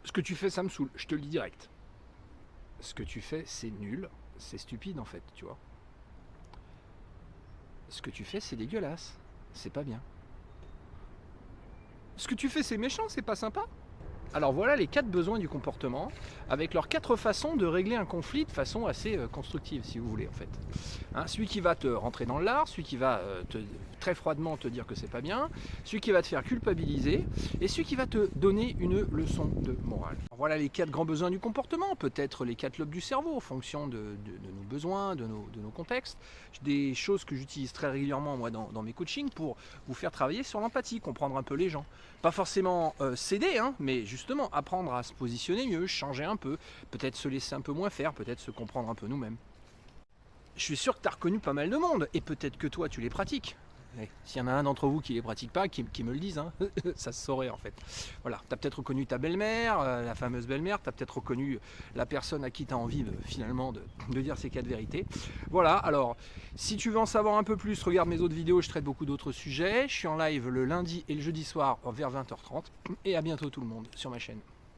Ce que tu fais, ça me saoule, je te le dis direct. Ce que tu fais, c'est nul, c'est stupide en fait, tu vois. Ce que tu fais, c'est dégueulasse, c'est pas bien. Ce que tu fais, c'est méchant, c'est pas sympa. Alors voilà les 4 besoins du comportement, avec leurs 4 façons de régler un conflit de façon assez constructive, si vous voulez en fait. Hein, celui qui va te rentrer dans l'art, celui qui va très froidement te dire que c'est pas bien, celui qui va te faire culpabiliser, et celui qui va te donner une leçon de morale. Alors voilà les 4 grands besoins du comportement, peut-être les 4 lobes du cerveau, en fonction de nos besoins, de nos contextes. Des choses que j'utilise très régulièrement moi dans mes coachings pour vous faire travailler sur l'empathie, comprendre un peu les gens. Pas forcément céder, hein, mais justement apprendre à se positionner mieux, changer un peu, peut-être se laisser un peu moins faire, peut-être se comprendre un peu nous-mêmes. Je suis sûr que tu as reconnu pas mal de monde, et peut-être que toi tu les pratiques. S'il y en a un d'entre vous qui les pratique pas, qui me le dise, hein. Ça se saurait en fait. Voilà, tu as peut-être reconnu ta belle-mère, la fameuse belle-mère, tu as peut-être reconnu la personne à qui tu as envie finalement de dire ces 4 vérités. Voilà, alors si tu veux en savoir un peu plus, regarde mes autres vidéos, je traite beaucoup d'autres sujets. Je suis en live le lundi et le jeudi soir vers 20h30, et à bientôt tout le monde sur ma chaîne.